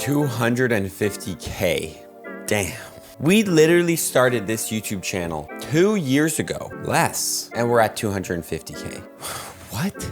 250K. Damn. We literally started this YouTube channel 2 years ago, less, and we're at 250K. What?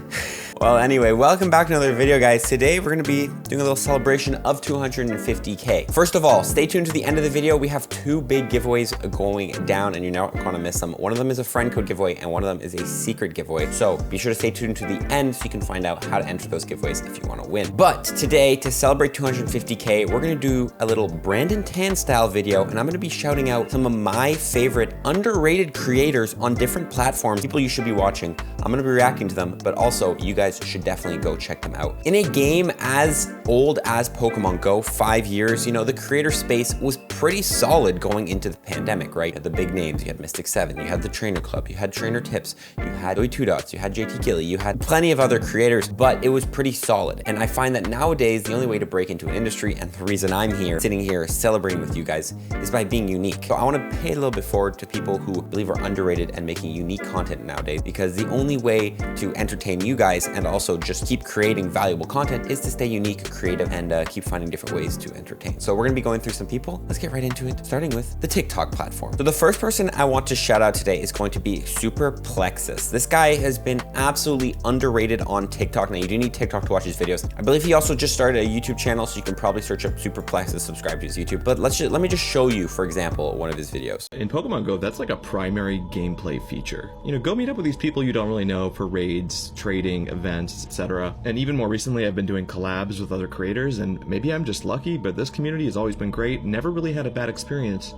Well, anyway, welcome back to another video, guys. Today, we're gonna be doing a little celebration of 250K. First of all, stay tuned to the end of the video. We have 2 big giveaways going down, and you're not gonna miss them. One of them is a friend code giveaway, and one of them is a secret giveaway. So be sure to stay tuned to the end so you can find out how to enter those giveaways if you wanna win. But today, to celebrate 250K, we're gonna do a little Brandon Tan style video, and I'm gonna be shouting out some of my favorite underrated creators on different platforms, people you should be watching. I'm gonna be reacting to them, but also you guys should definitely go check them out. In a game as old as Pokemon Go, 5 years, you know, the creator space was pretty solid going into the pandemic, right? You had the big names, you had Mystic 7, you had the Trainer Club, you had Trainer Tips, you had AUTOCATCHER'S, you had JT Gilly, you had plenty of other creators, but it was pretty solid. And I find that nowadays, the only way to break into an industry, and the reason I'm here, sitting here celebrating with you guys, is by being unique. So I wanna pay a little bit forward to people who believe are underrated and making unique content nowadays, because the only way to entertain you guys and also just keep creating valuable content is to stay unique, creative, and keep finding different ways to entertain. So we're gonna be going through some people. Let's get right into it, starting with the TikTok platform. So the first person I want to shout out today is going to be Superplexis. This guy has been absolutely underrated on TikTok. Now, you do need TikTok to watch his videos. I believe he also just started a YouTube channel, so you can probably search up Superplexis, subscribe to his YouTube. But let me just show you, for example, one of his videos. In Pokemon Go, that's like a primary gameplay feature. You know, go meet up with these people you don't really know for raids, trading, events, etc. And even more recently, I've been doing collabs with other creators, and maybe I'm just lucky, but this community has always been great. Never really had a bad experience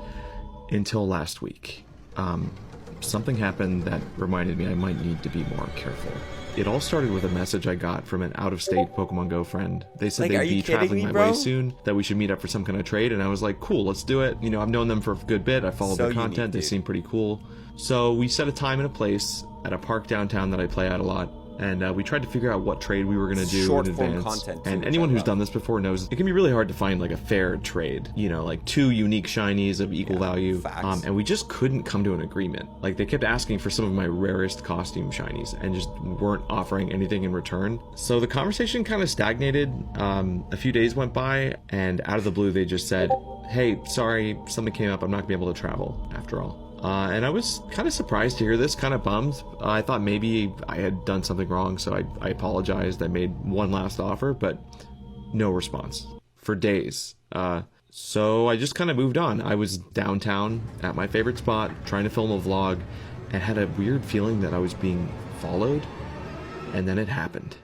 until last week. Something happened that reminded me I might need to be more careful. It all started with a message I got from an out-of-state Pokemon Go friend. They said they'd be traveling my way soon, that we should meet up for some kind of trade, and I was like, cool, let's do it. You know, I've known them for a good bit, I follow their content, they seem pretty cool. So we set a time and a place at a park downtown that I play at a lot, and we tried to figure out what trade we were going to do in advance. And anyone who's done this before knows it can be really hard to find like a fair trade, you know, like 2 unique shinies of equal value. And we just couldn't come to an agreement. Like, they kept asking for some of my rarest costume shinies and just weren't offering anything in return. So the conversation kind of stagnated. A few days went by, and out of the blue they just said, hey, sorry, something came up, I'm not gonna be able to travel after all. And I was kind of surprised to hear this, kind of bummed. I thought maybe I had done something wrong, so I apologized. I made one last offer, but no response for days. So I just kind of moved on. I was downtown at my favorite spot, trying to film a vlog, and had a weird feeling that I was being followed, and then it happened.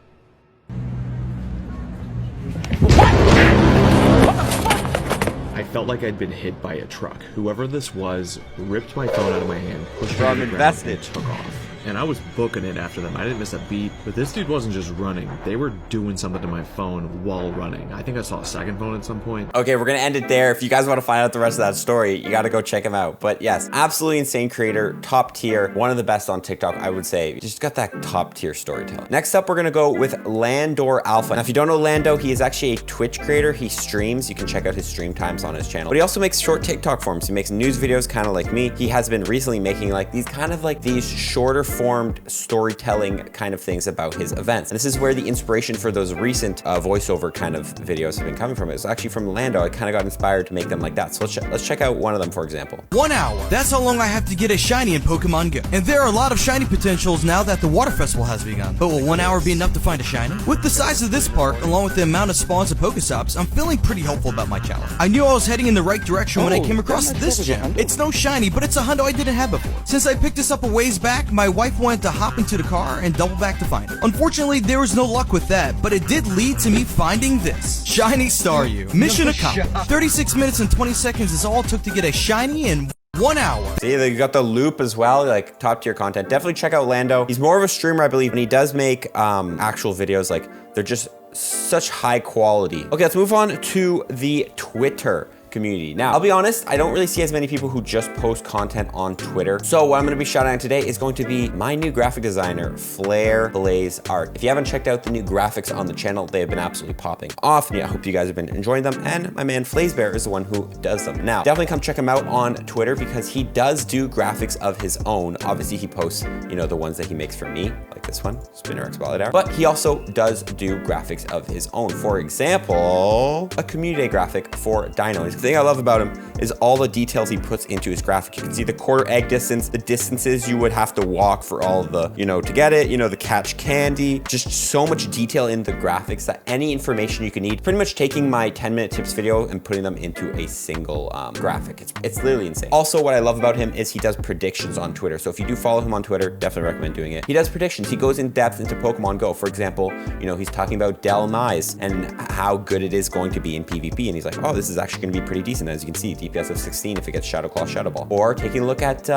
I felt like I'd been hit by a truck. Whoever this was ripped my phone out of my hand, pushed me on the ground, and took off. And I was booking it after them. I didn't miss a beat. But this dude wasn't just running. They were doing something to my phone while running. I think I saw a second phone at some point. Okay, we're gonna end it there. If you guys want to find out the rest of that story, you gotta go check him out. But yes, absolutely insane creator, top tier, one of the best on TikTok, I would say. Just got that top tier storytelling. Next up, we're gonna go with Landoralpha. Now, if you don't know Lando, he is actually a Twitch creator. He streams. You can check out his stream times on his channel. But he also makes short TikTok forms. He makes news videos, kind of like me. He has been recently making like these kind of like these shorter formed storytelling kind of things about his events. And this is where the inspiration for those recent voiceover kind of videos have been coming from. It's actually from Lando. I kind of got inspired to make them like that. So let's check out one of them, for example. 1 hour. That's how long I have to get a shiny in Pokemon Go. And there are a lot of shiny potentials now that the water festival has begun. But will 1 hour be enough to find a shiny? With the size of this park, along with the amount of spawns and Pokestops, I'm feeling pretty hopeful about my challenge. I knew I was heading in the right direction when I came across this gem. It's no shiny, but it's a hundo I didn't have before. Since I picked this up a ways back, my wife wanted to hop into the car and double back to find it. Unfortunately, there was no luck with that, but it did lead to me finding this. Shiny Staryu. Mission accomplished. 36 minutes and 20 seconds is all it took to get a shiny in 1 hour. See, you got the loop as well, like top tier content. Definitely check out Lando. He's more of a streamer, I believe, and he does make actual videos. Like, they're just such high quality. Okay, let's move on to the Twitter. community. Now, I'll be honest, I don't really see as many people who just post content on Twitter. So what I'm gonna be shouting out today is going to be my new graphic designer, FlareblazeA. If you haven't checked out the new graphics on the channel, they have been absolutely popping off. Yeah, I hope you guys have been enjoying them. And my man FlazeBear is the one who does them. Now, definitely come check him out on Twitter because he does do graphics of his own. Obviously, he posts, you know, the ones that he makes for me, like this one, Spinner X Wallet Hour. But he also does do graphics of his own. For example, a community day graphic for Dino. The thing I love about him is all the details he puts into his graphic. You can see the quarter egg distance, the distances you would have to walk for all the, you know, to get it, you know, the catch candy, just so much detail in the graphics that any information you can need, pretty much taking my 10-minute tips video and putting them into a single graphic. It's literally insane. Also, what I love about him is he does predictions on Twitter. So if you do follow him on Twitter, definitely recommend doing it. He does predictions. He goes in depth into Pokemon Go. For example, you know, he's talking about Delmise and how good it is going to be in PvP. And he's like, oh, this is actually going to be pretty decent. As you can see, DPS of 16 if it gets Shadow Claw, Shadow Ball. Or taking a look at,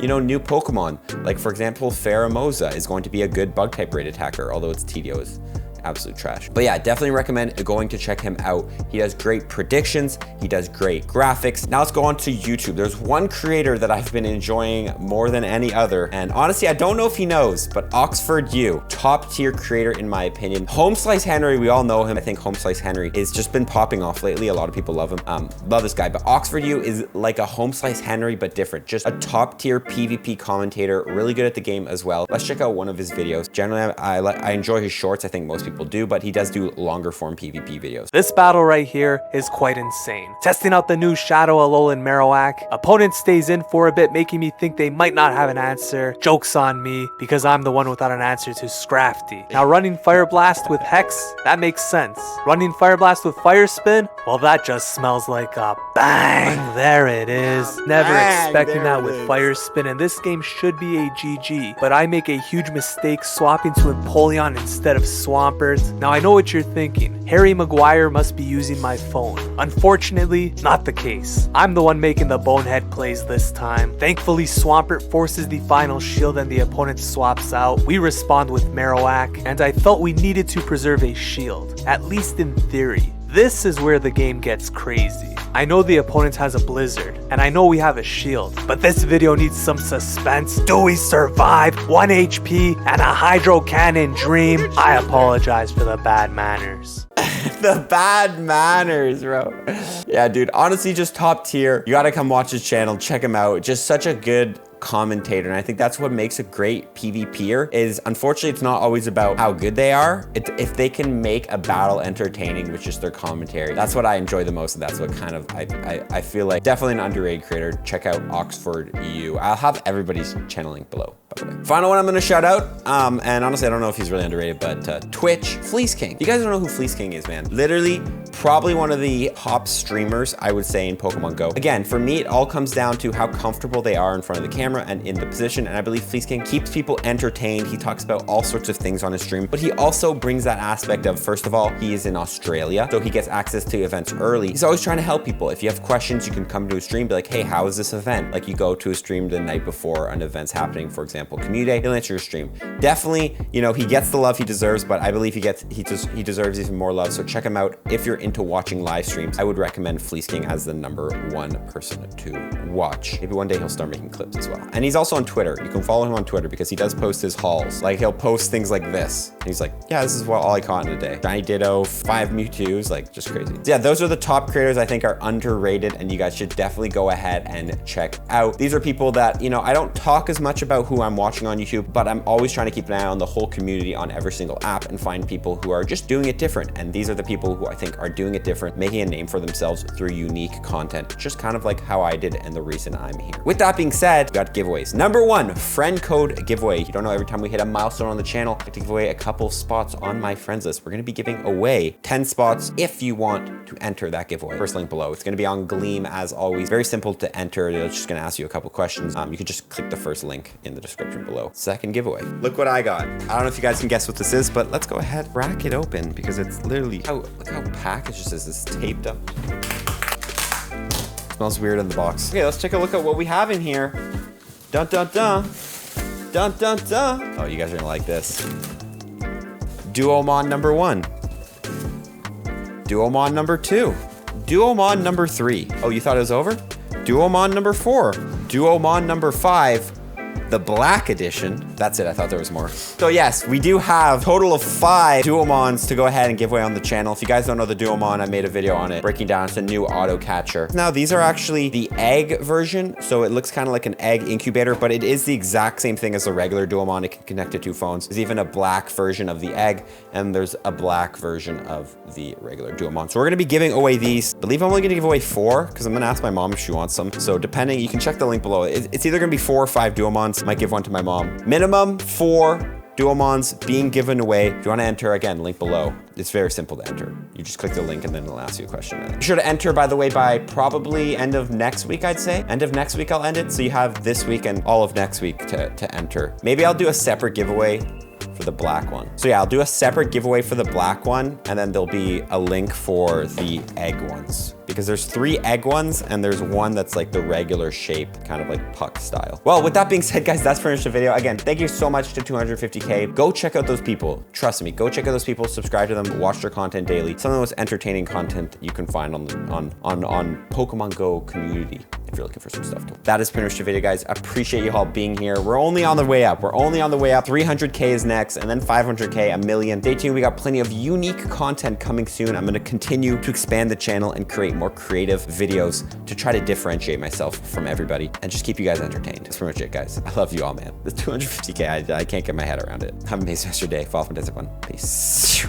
you know, new Pokemon. Like, for example, Pheromosa is going to be a good bug type raid attacker, although its TDO is absolute trash. But yeah, definitely recommend going to check him out. He does great predictions. He does great graphics. Now let's go on to YouTube. There's one creator that I've been enjoying more than any other. And honestly, I don't know if he knows, but Oxfordu, top tier creator in my opinion. Home Slice Henry, we all know him. I think Home Slice Henry has just been popping off lately. A lot of people love him. Love this guy, but Oxfordu is like a Home Slice Henry, but different. Just a top tier PvP commentator, really good at the game as well. Let's check out one of his videos. Generally, I enjoy his shorts. I think most people do, but he does do longer form PvP videos. This battle right here is quite insane. Testing out the new Shadow Alolan Marowak. Opponent stays in for a bit, making me think they might not have an answer. Joke's on me, because I'm the one without an answer to Scrafty. Now running Fire Blast with Hex, that makes sense. Running Fire Blast with Fire Spin, well that just smells like a bang. There it is. Never expecting that with Fire Spin, and this game should be a GG. But I make a huge mistake swapping to Empoleon instead of Swampert. Now I know what you're thinking, Harry Maguire must be using my phone. Unfortunately, not the case. I'm the one making the bonehead plays this time. Thankfully, Swampert forces the final shield and the opponent swaps out. We respond with Marowak, and I felt we needed to preserve a shield, at least in theory. This is where the game gets crazy. I know the opponent has a Blizzard, and I know we have a shield, but this video needs some suspense. Do we survive? 1 HP and a Hydro Cannon Dream? I apologize for the bad manners. The bad manners, bro. Yeah, dude, honestly, just top tier. You gotta come watch his channel, check him out. Just such a good commentator, and I think that's what makes a great PvPer is unfortunately it's not always about how good they are. If they can make a battle entertaining with just their commentary, that's what I enjoy the most, and that's what kind of I feel like definitely an underrated creator. Check out Oxfordu. I'll have everybody's channel link below, by the way. Final one I'm gonna shout out, and honestly I don't know if he's really underrated, but Twitch, Fleeceking. You guys don't know who Fleeceking is, man. Literally probably one of the top streamers I would say in Pokemon Go. Again, for me it all comes down to how comfortable they are in front of the camera and in the position, and I believe Fleeceking keeps people entertained. He talks about all sorts of things on his stream, but he also brings that aspect of, first of all, he is in Australia, so he gets access to events early. He's always trying to help people. If you have questions, you can come to a stream, be like, hey, how is this event? Like you go to a stream the night before an event's happening, for example, Community Day, he'll answer your stream. Definitely, you know, he gets the love he deserves, but I believe he deserves even more love, so check him out. If you're into watching live streams, I would recommend Fleeceking as the #1 person to watch. Maybe one day he'll start making clips as well. And he's also on Twitter. You can follow him on Twitter because he does post his hauls. Like he'll post things like this. And he's like, yeah, this is what all I caught in a day. Shiny Ditto, 5 Mewtwo's, like just crazy. So yeah, those are the top creators I think are underrated and you guys should definitely go ahead and check out. These are people that, you know, I don't talk as much about who I'm watching on YouTube, but I'm always trying to keep an eye on the whole community on every single app and find people who are just doing it different. And these are the people who I think are doing it different, making a name for themselves through unique content, just kind of like how I did and the reason I'm here. With that being said, we got giveaways. #1, friend code giveaway. You don't know, every time we hit a milestone on the channel, I get to give away a couple spots on my friends list. We're gonna be giving away 10 spots if you want to enter that giveaway. First link below. It's gonna be on Gleam as always. Very simple to enter. It's just gonna ask you a couple questions. You can just click the first link in the description below. Second giveaway. Look what I got. I don't know if you guys can guess what this is, but let's go ahead, crack it open because it's literally, look how packaged this is. It's taped up. Smells weird in the box. Okay, let's take a look at what we have in here. Dun dun dun. Dun dun dun. Oh, you guys are gonna like this. Duomon #1. Duomon #2. Duomon number 3. Oh, you thought it was over? Duomon number 4. Duomon number 5. The black edition. That's it, I thought there was more. So yes, we do have a total of 5 Duomons to go ahead and give away on the channel. If you guys don't know the Duomon, I made a video on it, breaking down it's a new auto catcher. Now, these are actually the egg version, so it looks kind of like an egg incubator, but it is the exact same thing as the regular Duomon. It can connect to 2 phones. There's even a black version of the egg, and there's a black version of the regular Duomon. So we're gonna be giving away these. I believe I'm only gonna give away 4, because I'm gonna ask my mom if she wants some. So depending, you can check the link below. It's either gonna be 4 or 5 Duomons. Might give one to my mom. Minimum 4 Duomons being given away. If you want to enter, again, link below. It's very simple to enter. You just click the link and then it'll ask you a question. Be sure to enter, by the way, by probably end of next week, I'd say. End of next week, I'll end it. So you have this week and all of next week to enter. Maybe I'll do a separate giveaway for the black one. So yeah, I'll do a separate giveaway for the black one, and then there'll be a link for the egg ones, because there's 3 egg ones and there's one that's like the regular shape, kind of like puck style. Well, with that being said, guys, that's pretty much the video. Again, thank you so much to 250K. Go check out those people. Trust me, go check out those people, subscribe to them, watch their content daily. Some of the most entertaining content you can find on Pokemon Go community, if you're looking for some stuff. That is pretty much the video, guys. I appreciate you all being here. We're only on the way up. We're only on the way up. 300K is next, and then 500K, 1 million. Stay tuned. We got plenty of unique content coming soon. I'm gonna continue to expand the channel and create more creative videos to try to differentiate myself from everybody and just keep you guys entertained. That's pretty much it, guys. I love you all, man. The 250K, I can't get my head around it. Have an amazing rest of your day. Follow up and everyone. Peace.